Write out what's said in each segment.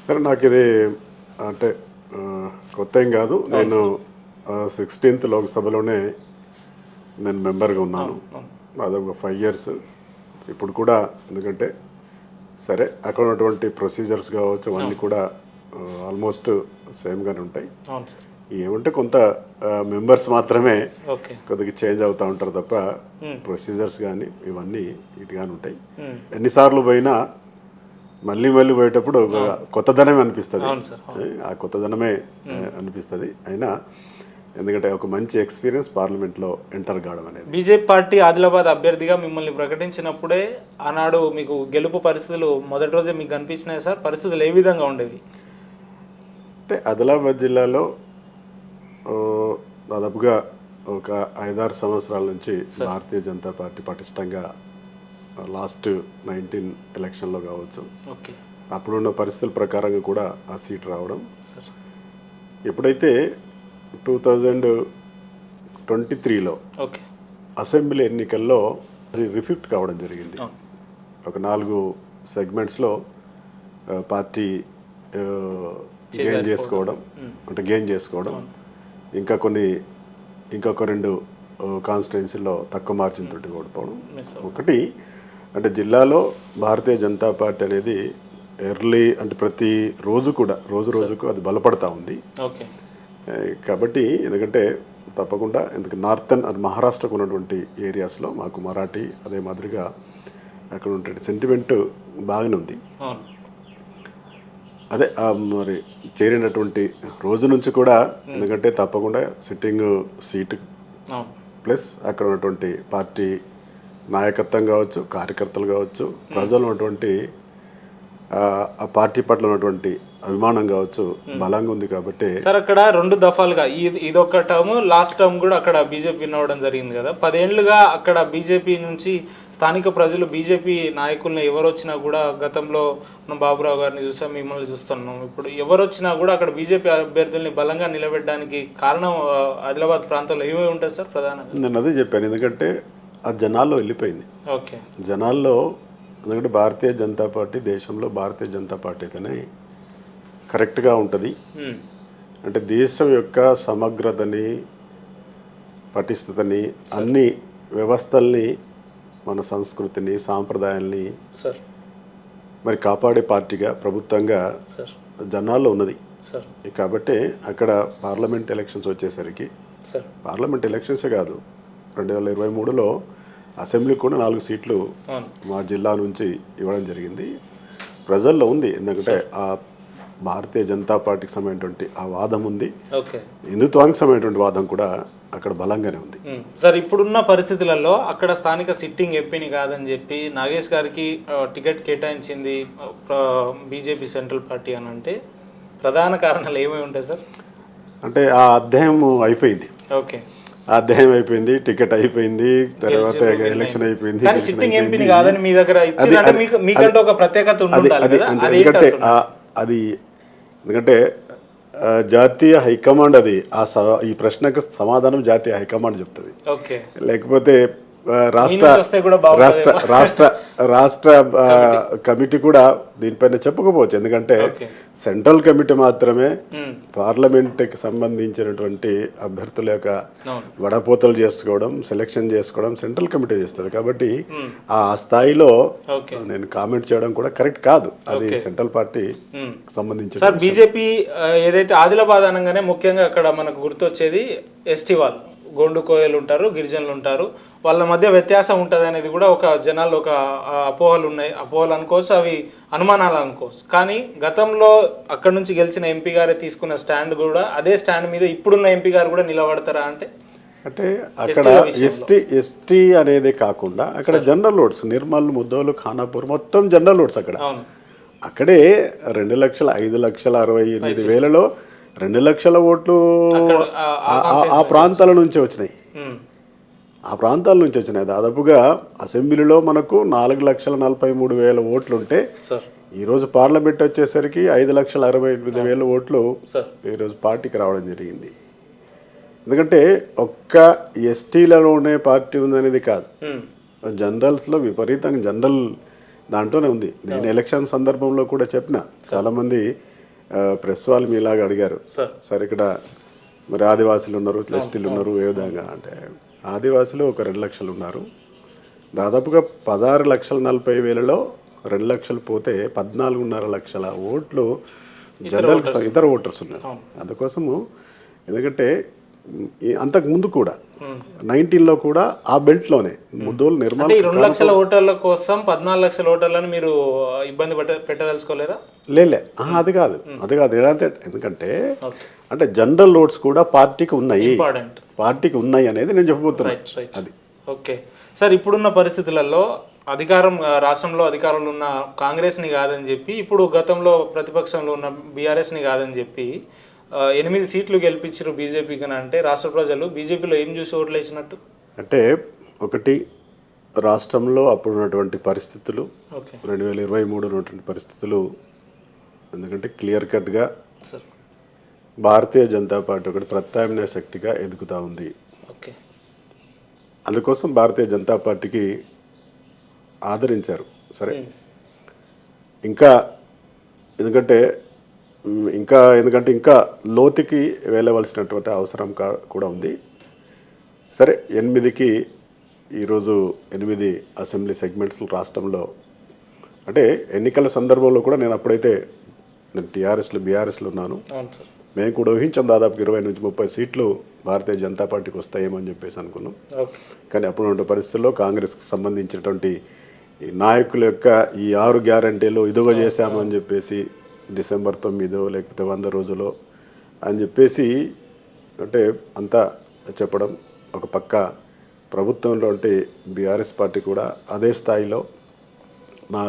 సరే, నాకు ఇది అంటే కొత్త ఏం కాదు. నేను 16th లోక్సభలోనే నేను మెంబర్గా ఉన్నాను. అదొక 5 years. ఇప్పుడు కూడా ఎందుకంటే సరే అక్కడ ఉన్నటువంటి ప్రొసీజర్స్ కావచ్చు అవన్నీ కూడా ఆల్మోస్ట్ సేమ్గానే ఉంటాయి. ఏమంటే కొంత మెంబర్స్ మాత్రమే కొద్దిగా చేంజ్ అవుతూ ఉంటారు తప్ప ప్రొసీజర్స్ కానీ ఇవన్నీ ఇటుగానే ఉంటాయి. ఎన్నిసార్లు పోయినా మళ్ళీ పోయేటప్పుడు కొత్తదనమే అనిపిస్తుంది. ఆ కొత్తదనమే అనిపిస్తుంది. అయినా ఎందుకంటే ఒక మంచి ఎక్స్పీరియన్స్ పార్లమెంట్లో ఎంటర్ కావడం అనేది. బీజేపీ పార్టీ ఆదిలాబాద్ అభ్యర్థిగా మిమ్మల్ని ప్రకటించినప్పుడే ఆనాడు మీకు గెలుపు పరిస్థితులు మొదటి రోజే మీకు కనిపించినాయి సార్? పరిస్థితులు ఏ విధంగా ఉండేవి? అంటే ఆదిలాబాద్ జిల్లాలో దాదాపుగా ఒక 5-6 సంవత్సరాల నుంచి భారతీయ జనతా పార్టీ పటిష్టంగా లాస్ట్ 19 ఎలక్షన్లో కావచ్చు, అప్పుడున్న పరిస్థితుల ప్రకారంగా కూడా ఆ సీట్ రావడం. ఎప్పుడైతే 2023లో అసెంబ్లీ ఎన్నికల్లో అది రిఫ్యూట్ కావడం జరిగింది. ఒక 4 సెగ్మెంట్స్లో పార్టీ గెయిన్ చేసుకోవడం, ఇంకొక 2 కాన్స్టిట్యున్సీల్లో తక్కువ మార్జిన్ తోటి ఓడిపోవడం. ఒకటి అంటే జిల్లాలో భారతీయ జనతా పార్టీ అనేది ఎర్లీ అంటే ప్రతి రోజు కూడా రోజుకు అది బలపడతా ఉంది. కాబట్టి ఎందుకంటే తప్పకుండా ఎందుకంటే నార్థన్ మహారాష్ట్రకు ఉన్నటువంటి ఏరియాస్లో మాకు మరాఠీ అదే మాదిరిగా అక్కడ ఉండే సెంటిమెంట్ బాగానే ఉంది. అదే మరి చేరినటువంటి రోజు నుంచి కూడా ఎందుకంటే తప్పకుండా సిట్టింగ్ సీటు ప్లస్ అక్కడ ఉన్నటువంటి పార్టీ నాయకత్వం కావచ్చు, కార్యకర్తలు కావచ్చు, ప్రజలు ఉన్నటువంటి ఆ పార్టీ పట్ల ఉన్నటువంటి అభిమానం కావచ్చు బలంగా ఉంది. కాబట్టి సార్ అక్కడ 2 దఫాలుగా ఇదొక టర్మ్, లాస్ట్ టర్మ్ కూడా అక్కడ బీజేపీ విన్ అవ్వడం జరిగింది కదా. 10 ఏళ్లుగా అక్కడ బీజేపీ నుంచి స్థానిక ప్రజలు బీజేపీ నాయకులను ఎవరు వచ్చినా కూడా, గతంలో మనం బాబురావు గారిని చూసాం, మిమ్మల్ని చూస్తున్నాం, ఇప్పుడు ఎవరు వచ్చినా కూడా అక్కడ బీజేపీ అభ్యర్థుల్ని బలంగా నిలబెట్టడానికి కారణం ఆదిలాబాద్ ప్రాంతంలో ఏమేమి ఉంటుంది సార్ ప్రధానంగా? నేను అదే చెప్పాను. ఎందుకంటే ఆ జనాల్లో వెళ్ళిపోయింది. జనాల్లో ఎందుకంటే భారతీయ జనతా పార్టీ దేశంలో భారతీయ జనతా పార్టీ అయితేనే కరెక్ట్గా ఉంటుంది. అంటే దేశం యొక్క సమగ్రతని, పటిష్టతని, అన్ని వ్యవస్థల్ని, మన సంస్కృతిని, సాంప్రదాయాల్ని మరి కాపాడే పార్టీగా ప్రభుత్వంగా జనాల్లో ఉన్నది. కాబట్టి అక్కడ పార్లమెంట్ ఎలక్షన్స్ వచ్చేసరికి, పార్లమెంట్ ఎలక్షన్సే కాదు 2023లో అసెంబ్లీ కూడా 4 సీట్లు మా జిల్లా నుంచి ఇవ్వడం జరిగింది. ప్రజల్లో ఉంది. ఎందుకంటే ఆ భారతీయ జనతా పార్టీకి సంబంధించినటువంటి ఆ వాదం ఉంది, హిందుత్వానికి సంబంధించినటువంటి వాదం కూడా అక్కడ బలంగానే ఉంది. సార్ ఇప్పుడున్న పరిస్థితులలో అక్కడ స్థానిక సిట్టింగ్ ఎంపీని కాదని చెప్పి నాగేష్ గారికి టికెట్ కేటాయించింది బీజేపీ సెంట్రల్ పార్టీ అని అంటే ప్రధాన కారణాలు ఏమేమి ఉంటాయి సార్? అంటే ఆ అధ్యాయం అయిపోయింది. అధ్యాయం అయిపోయింది, టికెట్ అయిపోయింది, తర్వాత ఎలక్షన్ అయిపోయింది. ఎందుకంటే అది ఎందుకంటే జాతీయ హైకమాండ్ అది ఈ ప్రశ్నకు సమాధానం జాతీయ హైకమాండ్ చెప్తుంది. లేకపోతే రాష్ట్ర కమిటీ కూడా దీనిపైన చెప్పుకోవచ్చు. ఎందుకంటే సెంట్రల్ కమిటీ మాత్రమే పార్లమెంట్కి సంబంధించినటువంటి అభ్యర్థుల యొక్క వడపోతలు చేసుకోవడం, సెలెక్షన్ చేసుకోవడం సెంట్రల్ కమిటీ చేస్తుంది. కాబట్టి ఆ స్థాయిలో నేను కామెంట్ చేయడం కూడా కరెక్ట్ కాదు. అది సెంట్రల్ పార్టీ సంబంధించి. సార్ బీజేపీ ఏదైతే ఆదిలాబాద్ అనగానే ముఖ్యంగా అక్కడ మనకు గుర్తొచ్చేది ఎస్టీ వాళ్ళు, గోండు కోయలు ఉంటారు, గిరిజనులు ఉంటారు, వాళ్ళ మధ్య వ్యత్యాసం ఉంటుంది అనేది కూడా ఒక జనాల్లో ఒక అపోహలు ఉన్నాయి. అపోహలు అనుకోవచ్చు, అవి అనుమానాలు అనుకోవచ్చు. కానీ గతంలో అక్కడ నుంచి గెలిచిన ఎంపీ గారే తీసుకున్న స్టాండ్ కూడా అదే స్టాండ్ మీద ఇప్పుడున్న ఎంపీ గారు కూడా నిలబడతారా అంటే అక్కడ ఎస్టీ అనేది కాకుండా అక్కడ జనరల్ ఓట్స్ నిర్మల్, ముద్దోలు, ఖానాపూర్ మొత్తం జనరల్ ఓట్స్ అక్కడే 2,05,68,000లో 2 లక్షల ఓట్లు ఆ ప్రాంతాల నుంచి వచ్చినాయి. దాదాపుగా అసెంబ్లీలో మనకు 4,43,000 ఓట్లు ఉంటే ఈరోజు పార్లమెంట్ వచ్చేసరికి 5,68,000 ఓట్లు ఈరోజు పార్టీకి రావడం జరిగింది. ఎందుకంటే ఒక్క ఎస్టీలలోనే పార్టీ ఉందనేది కాదు, జనరల్స్లో విపరీతంగా జనరల్ దాంట్లోనే ఉంది. నేను ఎలక్షన్ సందర్భంలో కూడా చెప్పిన, చాలామంది ప్రెస్ వాళ్ళు మీలాగా అడిగారు సార్ సరే ఇక్కడ మరి ఆదివాసులు ఉన్నారు ఎస్టీలు ఉన్నారు ఏ విధంగా అంటే ఆదివాసులు ఒక 2 లక్షలు ఉన్నారు దాదాపుగా 16,40,000లో 2 లక్షలు పోతే 14.5 లక్షల ఓట్లు జనరల్ ఇతర ఓటర్స్ ఉన్నారు అందుకోసము ఎందుకంటే అంతకు ముందు కూడా 19లో కూడా ఆ బెల్ట్లోనే ముద్దోలు నిర్మాణం ఈ 2 లక్షల ఓటర్ల కోసం 14 లక్షల ఓటర్లను మీరు ఇబ్బంది పెట్టదలుచుకోలేరా లేలే అది కాదు ఏంటంటే ఎందుకంటే అంటే జనరల్ ఓట్స్ కూడా పార్టీకి ఉన్నాయి ఇంపార్టెంట్ పార్టీకి ఉన్నాయి అనేది నేను చెప్పబోతున్నాను అది ఓకే సార్ ఇప్పుడున్న పరిస్థితులలో రాష్ట్రంలో అధికారంలో ఉన్న కాంగ్రెస్ని కాదని చెప్పి ఇప్పుడు గతంలో ప్రతిపక్షంలో ఉన్న బీఆర్ఎస్ని కాదని చెప్పి 8 సీట్లు గెలిపించారు బీజేపీకి అంటే రాష్ట్ర ప్రజలు బీజేపీలో ఏం చూసి ఓట్లు వేసినట్టు అంటే ఒకటి రాష్ట్రంలో అప్పుడు ఉన్నటువంటి పరిస్థితులు ఓకే 2023 ఉన్నటువంటి పరిస్థితులు ఎందుకంటే క్లియర్ కట్గా సార్ భారతీయ జనతా పార్టీ ఒకటి ప్రత్యామ్నాయ శక్తిగా ఎదుగుతూ ఉంది ఓకే అందుకోసం భారతీయ జనతా పార్టీకి ఆదరించారు సరే ఇంకా ఎందుకంటే ఇంకా లోతుకి వెళ్ళవలసినటువంటి అవసరం కూడా ఉంది సరే 8కి ఈరోజు 8 అసెంబ్లీ సెగ్మెంట్స్ రాష్ట్రంలో అంటే ఎన్నికల సందర్భంలో కూడా నేను అప్పుడైతే నేను బీఆర్ఎస్లో ఉన్నాను మేము కూడా ఊహించాం దాదాపు 20 నుంచి 30 సీట్లు భారతీయ జనతా పార్టీకి వస్తాయేమో అని చెప్పేసి అనుకున్నాం కానీ అప్పుడున్న పరిస్థితుల్లో కాంగ్రెస్కి సంబంధించినటువంటి ఈ నాయకుల యొక్క ఈ 6 గ్యారంటీలు ఇదిగో చేశామని చెప్పేసి డిసెంబర్ 9 లేకపోతే 100 రోజులో అని చెప్పేసి అంటే అంతా చెప్పడం ఒక పక్క ప్రభుత్వంలో అంటే బీఆర్ఎస్ పార్టీ కూడా అదే స్థాయిలో మా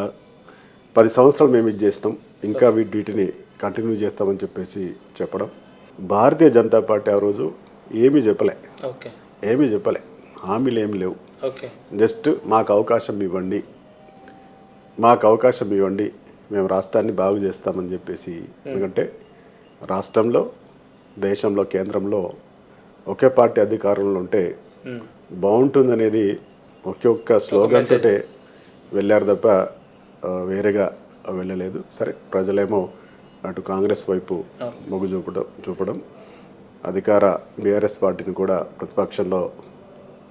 10 సంవత్సరాలు మేము ఇది చేసినాం ఇంకా వీటిని కంటిన్యూ చేస్తామని చెప్పేసి చెప్పడం భారతీయ జనతా పార్టీ ఆ రోజు ఏమీ చెప్పలే హామీలు ఏమి లేవు జస్ట్ మాకు అవకాశం ఇవ్వండి మేము రాష్ట్రాన్ని బాగు చేస్తామని చెప్పేసి ఎందుకంటే రాష్ట్రంలో దేశంలో కేంద్రంలో ఒకే పార్టీ అధికారంలో ఉంటే బాగుంటుందనేది ఒక్క స్లోగన్ తోటే వెళ్ళారు తప్ప వేరేగా వెళ్ళలేదు సరే ప్రజలేమో అటు కాంగ్రెస్ వైపు మొగ్గు చూపడం అధికార బీఆర్ఎస్ పార్టీని కూడా ప్రతిపక్షంలో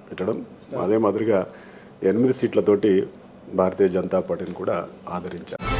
పెట్టడం అదే మాదిరిగా 8 సీట్లతోటి భారతీయ జనతా పార్టీని కూడా ఆదరించారు